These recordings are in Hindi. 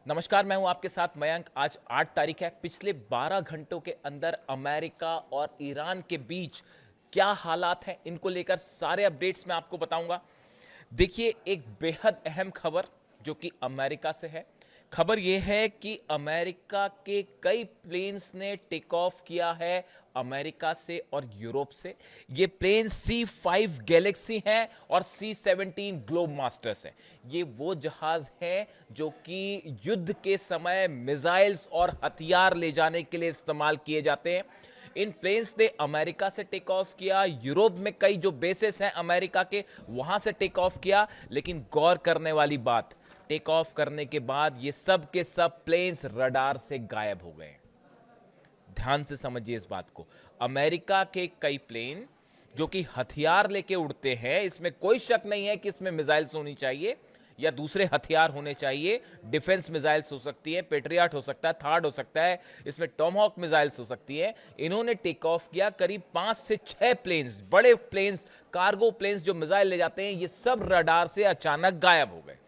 नमस्कार, मैं हूं आपके साथ मयंक। आज 8 तारीख है। पिछले 12 घंटों के अंदर अमेरिका और ईरान के बीच क्या हालात हैं, इनको लेकर सारे अपडेट्स मैं आपको बताऊंगा। देखिए, एक बेहद अहम खबर जो कि अमेरिका से है। खबर यह है कि अमेरिका के कई प्लेन्स ने टेक ऑफ किया है अमेरिका से और यूरोप से। ये प्लेन C5 गैलेक्सी हैं और C17 ग्लोब मास्टर्स हैं। ये वो जहाज हैं जो कि युद्ध के समय मिसाइल्स और हथियार ले जाने के लिए इस्तेमाल किए जाते हैं। इन प्लेन्स ने अमेरिका से टेक ऑफ किया, यूरोप में कई जो बेसेस हैं अमेरिका के वहां से टेक ऑफ किया। लेकिन गौर करने वाली बात, टेक ऑफ करने के बाद ये सब के सब प्लेन्स रडार से गायब हो गए। ध्यान से समझिए इस बात को। अमेरिका के कई प्लेन जो कि हथियार लेके उड़ते हैं, इसमें कोई शक नहीं है कि इसमें मिसाइल्स होनी चाहिए या दूसरे हथियार होने चाहिए। डिफेंस मिसाइल्स हो सकती है, पेट्रियट हो सकता है, थार्ड हो सकता है, इसमें टॉमहॉक मिसाइल्स हो सकती है। इन्होंने टेक ऑफ किया। करीब 5 से 6 प्लेन्स, बड़े प्लेन्स, कार्गो प्लेन्स जो मिसाइल ले जाते हैं, ये सब रडार से अचानक गायब हो गए।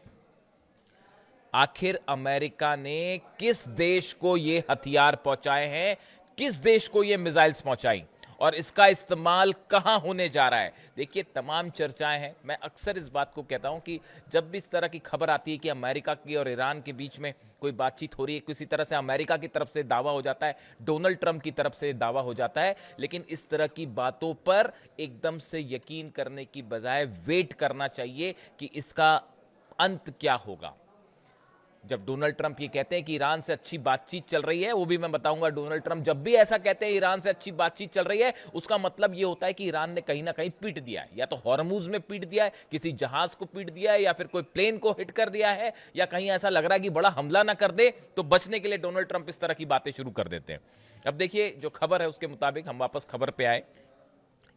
आखिर अमेरिका ने किस देश को ये हथियार पहुंचाए हैं, किस देश को ये मिसाइल्स पहुंचाई और इसका इस्तेमाल कहां होने जा रहा है? देखिए, तमाम चर्चाएं हैं। मैं अक्सर इस बात को कहता हूं कि जब भी इस तरह की खबर आती है कि अमेरिका की और ईरान के बीच में कोई बातचीत हो रही है, किसी तरह से अमेरिका की तरफ से दावा हो जाता है, डोनाल्ड ट्रंप की तरफ से दावा हो जाता है। लेकिन इस तरह की बातों पर एकदम से यकीन करने की बजाय वेट करना चाहिए कि इसका अंत क्या होगा। जब डोनाल्ड ट्रंप ये कहते हैं कि ईरान से अच्छी बातचीत चल रही है, वो भी मैं बताऊंगा। डोनाल्ड ट्रंप जब भी ऐसा कहते हैं ईरान से अच्छी बातचीत चल रही है, उसका मतलब ये होता है कि ईरान ने कहीं ना कहीं पीट दिया है, या तो हॉर्मुज में पीट दिया है, किसी जहाज को पीट दिया है, या फिर कोई प्लेन को हिट कर दिया है, या कहीं ऐसा लग रहा है कि बड़ा हमला ना कर दे। तो बचने के लिए डोनाल्ड ट्रंप इस तरह की बातें शुरू कर देते हैं। अब देखिए, जो खबर है उसके मुताबिक हम वापस खबर पे आए।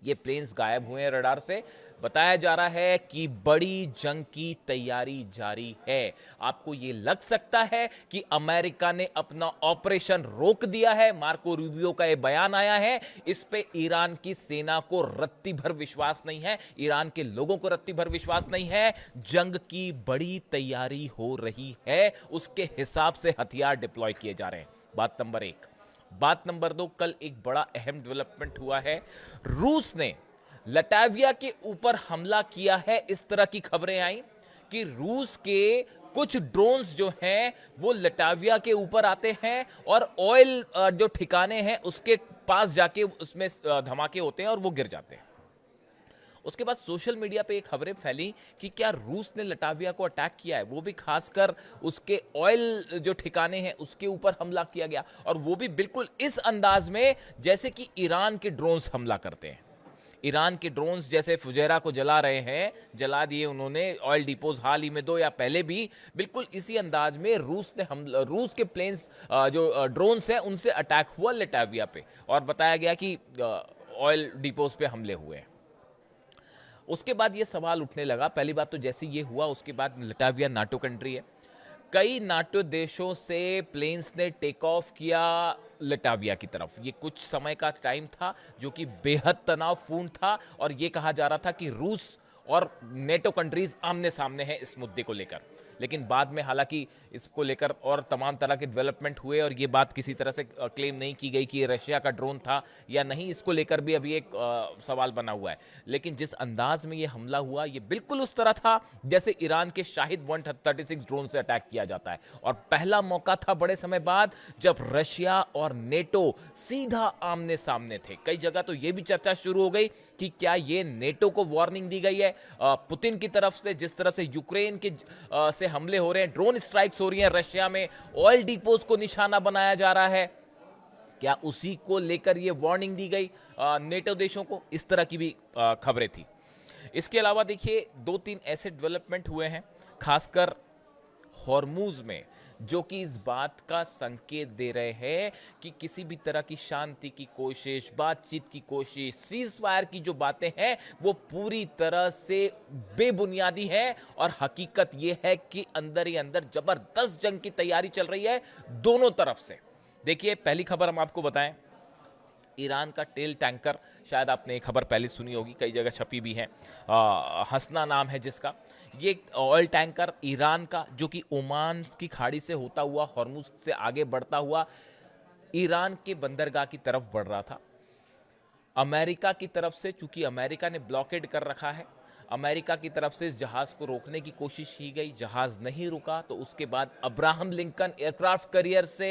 ये प्लेन्स गायब हुए हैं रडार से। बताया जा रहा है कि बड़ी जंग की तैयारी जारी है। आपको ये लग सकता है कि अमेरिका ने अपना ऑपरेशन रोक दिया है। मार्को रूबियो का ये बयान आया है। इस पे ईरान की सेना को रत्ती भर विश्वास नहीं है, ईरान के लोगों को रत्ती भर विश्वास नहीं है। जंग की बड़ी तैयारी हो रही है, उसके हिसाब से हथियार डिप्लॉय किए जा रहे हैं। बात नंबर 1। बात नंबर 2, कल एक बड़ा अहम डेवलपमेंट हुआ है। रूस ने लटाविया के ऊपर हमला किया है। इस तरह की खबरें आई कि रूस के कुछ ड्रोन्स जो हैं वो लटाविया के ऊपर आते हैं और ऑयल जो ठिकाने हैं उसके पास जाके उसमें धमाके होते हैं और वो गिर जाते हैं। उसके बाद सोशल मीडिया पे एक खबरें फैली कि क्या रूस ने लटाविया को अटैक किया है, वो भी खासकर उसके ऑयल जो ठिकाने हैं उसके ऊपर हमला किया गया, और वो भी बिल्कुल इस अंदाज में जैसे कि ईरान के ड्रोन्स हमला करते हैं। ईरान के ड्रोन्स जैसे फुजैरा को जला रहे हैं, जला दिए उन्होंने ऑयल डिपोज हाल ही में 2 या पहले भी, बिल्कुल इसी अंदाज में रूस के प्लेन्स जो ड्रोन्स हैं उनसे अटैक हुआ लटाविया पे, और बताया गया कि ऑयल डिपोज पे हमले हुए हैं। उसके बाद ये सवाल उठने लगा। पहली बात तो जैसे ये हुआ उसके बाद लटाविया नाटो कंट्री है। कई नाटो देशों से प्लेन्स ने टेक ऑफ किया लटाविया की तरफ। ये कुछ समय का टाइम था जो कि बेहद तनावपूर्ण था, और ये कहा जा रहा था कि रूस और नेटो कंट्रीज आमने सामने हैं इस मुद्दे को लेकर। लेकिन बाद में हालांकि इसको लेकर और तमाम तरह के डेवलपमेंट हुए, और ये बात किसी तरह से क्लेम नहीं की गई कि ये रशिया का ड्रोन था या नहीं। इसको लेकर भी अभी एक सवाल बना हुआ है। लेकिन जिस अंदाज में ये हमला हुआ, ये बिल्कुल उस तरह था जैसे ईरान के शाहिद 136 ड्रोन से अटैक किया जाता है। और पहला मौका था बड़े समय बाद जब रशिया और नेटो सीधा आमने सामने थे। कई जगह तो ये भी चर्चा शुरू हो गई कि क्या ये नेटो को वार्निंग दी गई है पुतिन की तरफ से, जिस तरह से यूक्रेन के से हमले हो रहे हैं, ड्रोन स्ट्राइक्स हो रही हैं रशिया में, ऑयल डिपोज को निशाना बनाया जा रहा है, क्या उसी को लेकर यह वार्निंग दी गई नेटो देशों को? इस तरह की भी खबरें थी। इसके अलावा देखिए, 2-3 ऐसे डेवलपमेंट हुए हैं खासकर हॉर्मुज में, जो कि इस बात का संकेत दे रहे हैं कि किसी भी तरह की शांति की कोशिश, बातचीत की कोशिश, सीज फायर की जो बातें हैं वो पूरी तरह से बेबुनियादी है। और हकीकत ये है कि अंदर ही अंदर जबरदस्त जंग की तैयारी चल रही है दोनों तरफ से। देखिए, पहली खबर हम आपको बताएं, ईरान का तेल टैंकर, शायद आपने ये खबर पहले सुनी होगी, कई जगह छपी भी है, हसना नाम है जिसका। ये एक ऑयल टैंकर ईरान का, जो कि ओमान की खाड़ी से होता हुआ हॉर्मुज से आगे बढ़ता हुआ ईरान के बंदरगाह की तरफ बढ़ रहा था। अमेरिका की तरफ से, चूंकि अमेरिका ने ब्लॉकेड कर रखा है, अमेरिका की तरफ से इस जहाज को रोकने की कोशिश की गई, जहाज नहीं रुका। तो उसके बाद अब्राहम लिंकन एयरक्राफ्ट कैरियर से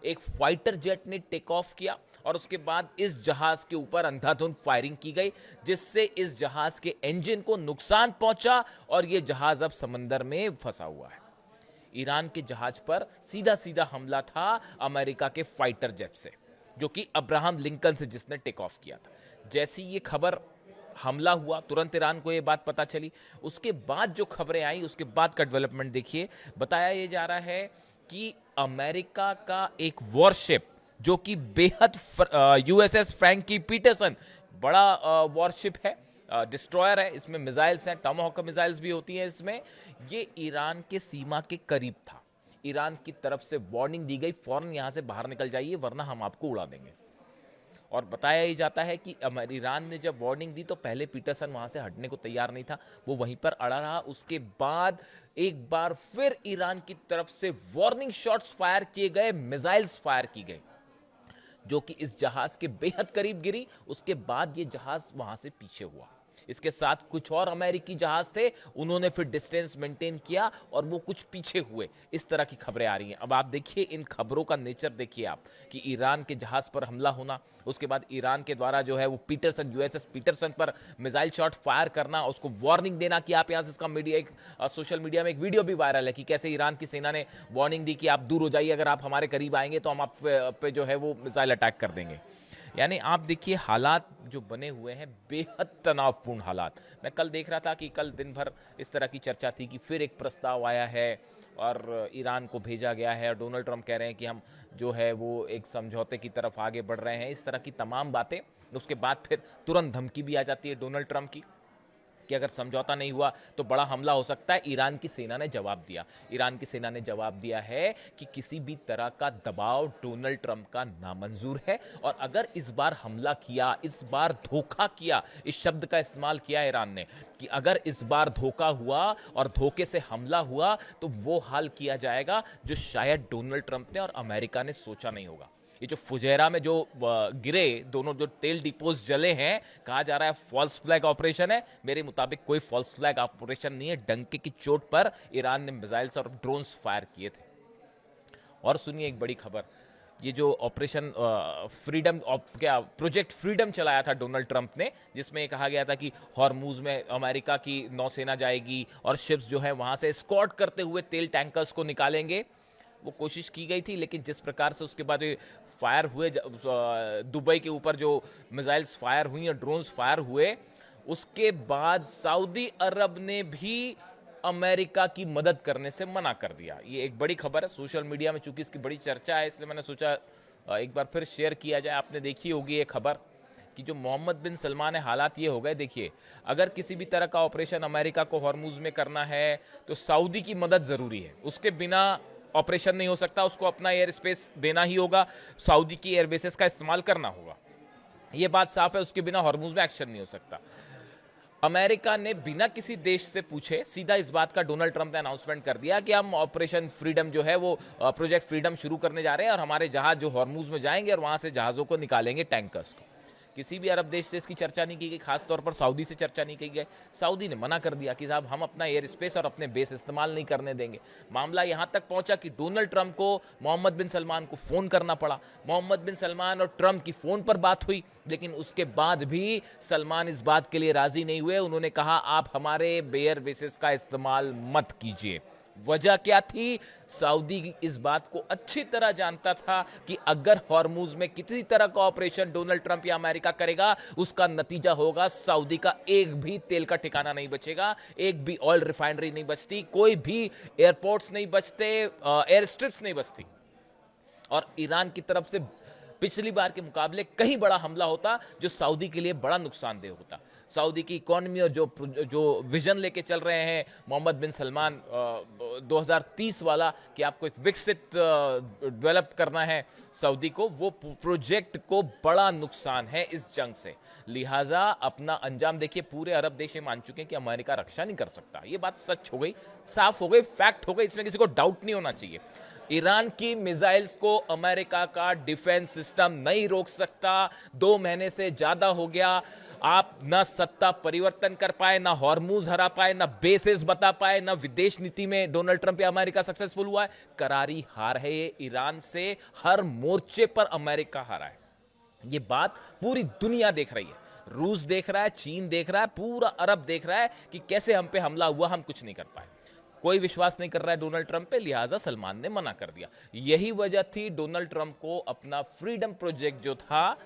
एक फाइटर जेट ने टेक ऑफ किया और उसके बाद इस जहाज के ऊपर अंधाधुंध फायरिंग की गई, जिससे इस जहाज के इंजन को नुकसान पहुंचा और यह जहाज अब समंदर में फंसा हुआ है। ईरान के जहाज पर सीधा सीधा हमला था अमेरिका के फाइटर जेट से, जो कि अब्राहम लिंकन से जिसने टेक ऑफ किया था। जैसी ये खबर हमला हुआ, तुरंत ईरान को ये बात पता चली। उसके बाद जो खबरें आई, उसके बाद का डेवलपमेंट देखिए। बताया ये जा रहा है कि अमेरिका का एक वॉरशिप, जो कि बेहद यूएसएस फ्रैंकी पीटरसन, बड़ा वॉरशिप है, डिस्ट्रॉयर है, इसमें मिसाइल्स हैं, टॉमाहॉक मिसाइल्स भी होती हैं इसमें। ये ईरान के सीमा के करीब था। ईरान की तरफ से वार्निंग दी गई, फौरन यहां से बाहर निकल जाइए वरना हम आपको उड़ा देंगे। और बताया ही जाता है कि ईरान ने जब वार्निंग दी तो पहले पीटरसन वहां से हटने को तैयार नहीं था, वो वहीं पर अड़ा रहा। उसके बाद एक बार फिर ईरान की तरफ से वार्निंग शॉट्स फायर किए गए, मिसाइल्स फायर की गई, जो कि इस जहाज के बेहद करीब गिरी। उसके बाद ये जहाज वहां से पीछे हुआ। इसके साथ कुछ और अमेरिकी जहाज थे, उन्होंने फिर डिस्टेंस मेंटेन किया और वो कुछ पीछे हुए। इस तरह की खबरें आ रही हैं। अब आप देखिए इन खबरों का नेचर देखिए आप, कि ईरान के जहाज पर हमला होना, उसके बाद ईरान के द्वारा जो है वो पीटरसन, यूएसएस पीटरसन पर मिसाइल शॉट फायर करना, उसको वार्निंग देना कि आप यहां से, इसका मीडिया एक सोशल मीडिया में एक वीडियो भी वायरल है कि कैसे ईरान की सेना ने वार्निंग दी कि आप दूर हो जाइए, अगर आप हमारे करीब आएंगे तो हम आप पे जो है वो मिसाइल अटैक कर देंगे। यानी आप देखिए हालात जो बने हुए हैं, बेहद तनावपूर्ण हालात। मैं कल देख रहा था कि कल दिन भर इस तरह की चर्चा थी कि फिर एक प्रस्ताव आया है और ईरान को भेजा गया है और डोनाल्ड ट्रंप कह रहे हैं कि हम जो है वो एक समझौते की तरफ आगे बढ़ रहे हैं, इस तरह की तमाम बातें। उसके बाद फिर तुरंत धमकी भी आ जाती है डोनाल्ड ट्रंप की कि अगर समझौता नहीं हुआ तो बड़ा हमला हो सकता है। ईरान की सेना ने जवाब दिया, ईरान की सेना ने जवाब दिया है कि किसी भी तरह का दबाव डोनाल्ड ट्रंप का नामंजूर है, और अगर इस बार हमला किया, इस बार धोखा किया, इस शब्द का इस्तेमाल किया ईरान ने कि अगर इस बार धोखा हुआ और धोखे से हमला हुआ तो वो हाल किया जाएगा जो शायद डोनाल्ड ट्रंप ने और अमेरिका ने सोचा नहीं होगा। ये जो फुजैरा में जो गिरे दोनों, जो तेल डिपोज जले हैं, कहा जा रहा है फॉल्स फ्लैग ऑपरेशन है। मेरे मुताबिक कोई फॉल्स फ्लैग ऑपरेशन नहीं है। डंके की चोट पर ईरान ने मिसाइल्स और ड्रोन्स फायर किए थे। और सुनिए एक बड़ी खबर, ये जो ऑपरेशन फ्रीडम, क्या प्रोजेक्ट फ्रीडम चलाया था डोनाल्ड ट्रंप ने, जिसमें कहा गया था कि हॉर्मुज में अमेरिका की नौसेना जाएगी और शिप्स जो है वहां से एस्कॉर्ट करते हुए तेल टैंकर्स को निकालेंगे। वो कोशिश की गई थी, लेकिन जिस प्रकार से उसके बाद फायर हुए, दुबई के ऊपर जो मिसाइल्स फायर हुई और ड्रोन्स फायर हुए, उसके बाद सऊदी अरब ने भी अमेरिका की मदद करने से मना कर दिया। ये एक बड़ी खबर है सोशल मीडिया में, चूंकि इसकी बड़ी चर्चा है इसलिए मैंने सोचा एक बार फिर शेयर किया जाए। आपने देखी होगी ये खबर कि जो मोहम्मद बिन सलमान है, हालात ये हो गए। देखिए, अगर किसी भी तरह का ऑपरेशन अमेरिका को हॉर्मुज में करना है तो सऊदी की मदद जरूरी है, उसके बिना ऑपरेशन नहीं हो सकता। उसको अपना एयर स्पेस देना ही होगा, सऊदी की एयरबेसेस का इस्तेमाल करना होगा, यह बात साफ है। उसके बिना हॉर्मुज में एक्शन नहीं हो सकता। अमेरिका ने बिना किसी देश से पूछे सीधा इस बात का डोनाल्ड ट्रंप ने अनाउंसमेंट कर दिया कि हम ऑपरेशन फ्रीडम जो है वो प्रोजेक्ट फ्रीडम शुरू करने जा रहे हैं और हमारे जहाज जो हॉर्मुज में जाएंगे और वहां से जहाजों को निकालेंगे, टैंकर्स को। किसी भी अरब देश से इसकी चर्चा नहीं की गई, खासतौर पर सऊदी से चर्चा नहीं की गई। सऊदी ने मना कर दिया कि साहब हम अपना एयर स्पेस और अपने बेस इस्तेमाल नहीं करने देंगे। मामला यहां तक पहुंचा कि डोनाल्ड ट्रंप को मोहम्मद बिन सलमान को फोन करना पड़ा। मोहम्मद बिन सलमान और ट्रंप की फोन पर बात हुई, लेकिन उसके बाद भी सलमान इस बात के लिए राजी नहीं हुए। उन्होंने कहा आप हमारे एयर बेसेस का इस्तेमाल मत कीजिए। वजह क्या थी? सऊदी इस बात को अच्छी तरह जानता था कि अगर हॉर्मुज में किसी तरह का ऑपरेशन डोनाल्ड ट्रंप या अमेरिका करेगा, उसका नतीजा होगा सऊदी का एक भी तेल का ठिकाना नहीं बचेगा, एक भी ऑयल रिफाइनरी नहीं बचती, कोई भी एयरपोर्ट्स नहीं बचते, एयर स्ट्रिप्स नहीं बचती। और ईरान की तरफ से पिछली बार के मुकाबले कहीं बड़ा हमला होता जो सऊदी के लिए बड़ा नुकसानदेह होता। सऊदी की इकोनॉमी और जो जो विजन लेके चल रहे हैं मोहम्मद बिन सलमान 2030 वाला कि आपको एक विकसित डेवलप करना है सऊदी को, वो प्रोजेक्ट को बड़ा नुकसान है इस जंग से। लिहाजा अपना अंजाम देखिए, पूरे अरब देश ये मान चुके हैं कि अमेरिका रक्षा नहीं कर सकता। ये बात सच हो गई, साफ हो गई, फैक्ट हो गई, इसमें किसी को डाउट नहीं होना चाहिए। ईरान की मिसाइल्स को अमेरिका का डिफेंस सिस्टम नहीं रोक सकता। 2 महीने से ज्यादा हो गया, आप ना सत्ता परिवर्तन कर पाए, ना हॉर्मूज हरा पाए, ना बेसिस बता पाए, ना विदेश नीति में डोनाल्ड ट्रंप या अमेरिका सक्सेसफुल हुआ है। करारी हार है ये ईरान से, हर मोर्चे पर अमेरिका हारा है। ये बात पूरी दुनिया देख रही है, रूस देख रहा है, चीन देख रहा है, पूरा अरब देख रहा है कि कैसे हम पे हमला हुआ, हम कुछ नहीं कर पाए। कोई विश्वास नहीं कर रहा है डोनाल्ड ट्रंप पे, लिहाजा सलमान ने मना कर दिया। यही वजह थी डोनाल्ड ट्रंप को अपना फ्रीडम प्रोजेक्ट जो था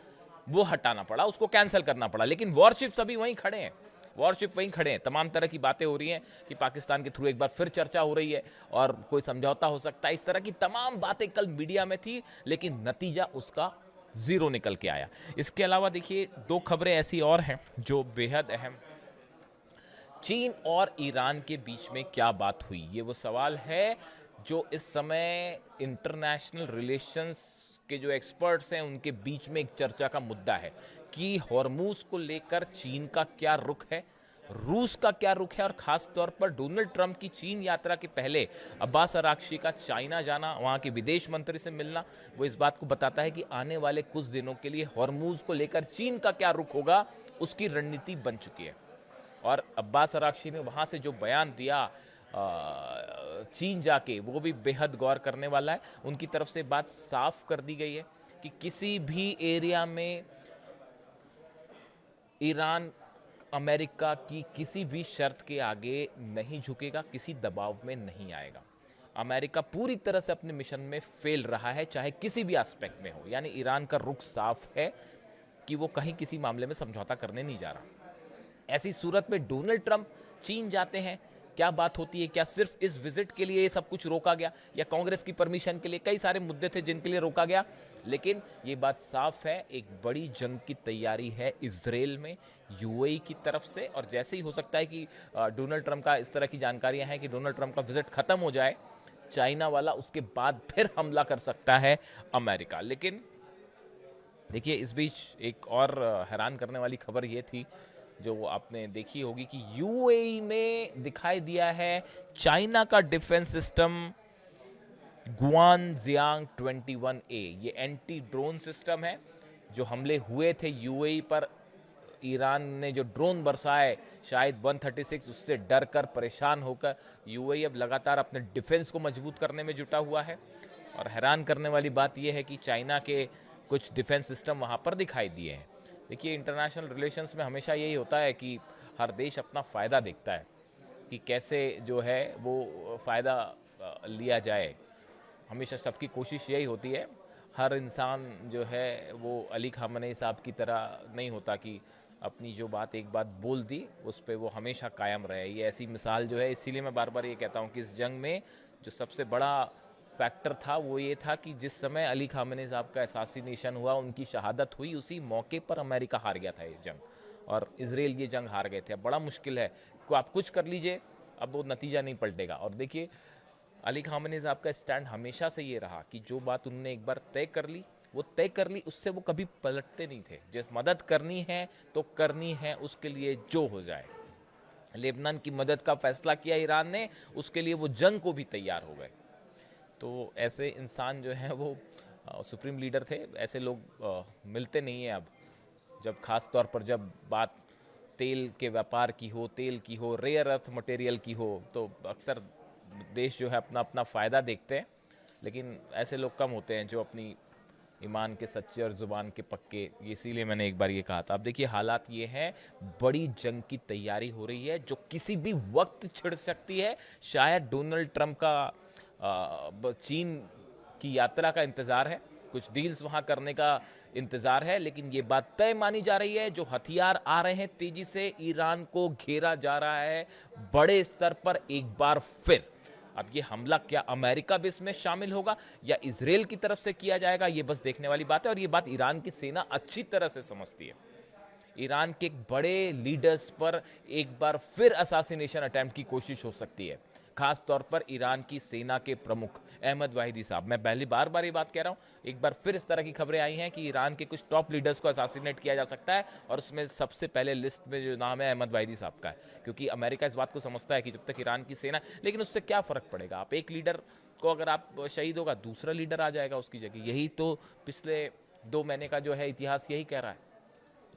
वो हटाना पड़ा, उसको कैंसिल करना पड़ा। लेकिन वॉरशिप्स अभी वहीं खड़े हैं, वॉरशिप वहीं खड़े हैं। तमाम तरह की बातें हो रही हैं कि पाकिस्तान के थ्रू एक बार फिर चर्चा हो रही है और कोई समझौता हो सकता है। इस तरह की तमाम बातें कल मीडिया में थी, लेकिन नतीजा उसका जीरो निकल के आया। इसके अलावा देखिए 2 खबरें ऐसी और हैं जो बेहद अहम। चीन और ईरान के बीच में क्या बात हुई, ये वो सवाल है जो इस समय इंटरनेशनल रिलेशंस के जो एक्सपर्ट्स हैं उनके बीच में एक चर्चा का मुद्दा है कि हॉर्मूज को लेकर चीन का क्या रुख है, रूस का क्या रुख है, और खास तौर पर डोनाल्ड ट्रंप की चीन यात्रा के पहले अब्बास अराक्ची का चाइना जाना, वहां के विदेश मंत्री से मिलना, वो इस बात को बताता है कि आने वाले कुछ दिनों के लिए हॉर्मूज को लेकर चीन का क्या रुख होगा, उसकी रणनीति बन चुकी है। और अब्बास अराक्ची ने वहां से जो बयान दिया चीन जाके, वो भी बेहद गौर करने वाला है। उनकी तरफ से बात साफ कर दी गई है कि किसी भी एरिया में ईरान अमेरिका की किसी भी शर्त के आगे नहीं झुकेगा, किसी दबाव में नहीं आएगा। अमेरिका पूरी तरह से अपने मिशन में फेल रहा है, चाहे किसी भी एस्पेक्ट में हो। यानी ईरान का रुख साफ है कि वो कहीं किसी मामले में समझौता करने नहीं जा रहा। ऐसी सूरत में डोनाल्ड ट्रंप चीन जाते हैं, क्या बात होती है? क्या सिर्फ इस विजिट के लिए ये सब कुछ रोका गया, या कांग्रेस की परमिशन के लिए? कई सारे मुद्दे थे जिनके लिए रोका गया, लेकिन ये बात साफ है एक बड़ी जंग की तैयारी है इजराइल में यूएई की तरफ से। और जैसे ही हो सकता है कि डोनाल्ड ट्रंप का, इस तरह की जानकारियां हैं कि डोनाल्ड ट्रंप का विजिट खत्म हो जाए चाइना वाला, उसके बाद फिर हमला कर सकता है अमेरिका। लेकिन देखिए इस बीच एक और हैरान करने वाली खबर ये थी जो आपने देखी होगी कि यूएई में दिखाई दिया है चाइना का डिफेंस सिस्टम ग्वानजियांग 21A। ये एंटी ड्रोन सिस्टम है। जो हमले हुए थे यूएई पर, ईरान ने जो ड्रोन बरसाए शायद 136, उससे डर कर परेशान होकर यूएई अब लगातार अपने डिफेंस को मजबूत करने में जुटा हुआ है। और हैरान करने वाली बात यह है कि चाइना के कुछ डिफेंस सिस्टम वहां पर दिखाई दिए हैं। देखिए इंटरनेशनल रिलेशंस में हमेशा यही होता है कि हर देश अपना फ़ायदा देखता है कि कैसे जो है वो फ़ायदा लिया जाए। हमेशा सबकी कोशिश यही होती है। हर इंसान जो है वो अली खामनेई साहब की तरह नहीं होता कि अपनी जो बात एक बात बोल दी उस पर वो हमेशा कायम रहे। ये ऐसी मिसाल जो है, इसीलिए मैं बार बार ये कहता हूँ कि इस जंग में जो सबसे बड़ा फैक्टर था वो ये था कि जिस समय अली खामनेई साहब का असैसिनेशन हुआ, उनकी शहादत हुई, उसी मौके पर अमेरिका हार गया था ये जंग और इजराइल ये जंग हार गए थे। अब बड़ा मुश्किल है को आप कुछ कर लीजिए, अब वो नतीजा नहीं पलटेगा। और देखिए अली खामनेई साहब का स्टैंड हमेशा से ये रहा कि जो बात उन्होंने एक बार तय कर ली वो तय कर ली, उससे वो कभी पलटते नहीं थे। जिस मदद करनी है तो करनी है, उसके लिए जो हो जाए। लेबनान की मदद का फैसला किया ईरान ने, उसके लिए वो जंग को भी तैयार हो गए। तो ऐसे इंसान जो हैं वो सुप्रीम लीडर थे। ऐसे लोग मिलते नहीं हैं अब, जब खास तौर पर जब बात तेल के व्यापार की हो, तेल की हो, रेयर अर्थ मटेरियल की हो, तो अक्सर देश जो है अपना अपना फ़ायदा देखते हैं। लेकिन ऐसे लोग कम होते हैं जो अपनी ईमान के सच्चे और ज़ुबान के पक्के। इसीलिए मैंने एक बार ये कहा था। अब देखिए हालात ये हैं, बड़ी जंग की तैयारी हो रही है जो किसी भी वक्त छिड़ सकती है। शायद डोनाल्ड ट्रंप का चीन की यात्रा का इंतज़ार है, कुछ डील्स वहाँ करने का इंतज़ार है, लेकिन ये बात तय मानी जा रही है जो हथियार आ रहे हैं तेज़ी से, ईरान को घेरा जा रहा है बड़े स्तर पर एक बार फिर। अब ये हमला क्या अमेरिका भी इसमें शामिल होगा या इजराइल की तरफ से किया जाएगा, ये बस देखने वाली बात है। और ये बात ईरान की सेना अच्छी तरह से समझती है। ईरान के बड़े लीडर्स पर एक बार फिर असासिनेशन अटेम्प्ट की कोशिश हो सकती है, खास तौर पर ईरान की सेना के प्रमुख अहमद वाहिदी साहब। मैं पहली बार ये बात कह रहा हूं, एक बार फिर इस तरह की खबरें आई हैं कि ईरान के कुछ टॉप लीडर्स को असासिनेट किया जा सकता है, और उसमें सबसे पहले लिस्ट में जो नाम है अहमद वाहिदी साहब का है, क्योंकि अमेरिका इस बात को समझता है कि जब तक ईरान की सेना, लेकिन उससे क्या फर्क पड़ेगा, आप एक लीडर को अगर आप शहीद होगा, दूसरा लीडर आ जाएगा उसकी जगह। यही तो पिछले 2 महीने का जो है इतिहास यही कह रहा है।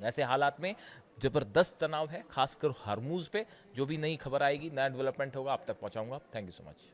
ऐसे हालात में जबरदस्त तनाव है, खासकर हरमुज पे। जो भी नई खबर आएगी, नया डेवलपमेंट होगा, आप तक पहुंचाऊंगा। Thank you so much.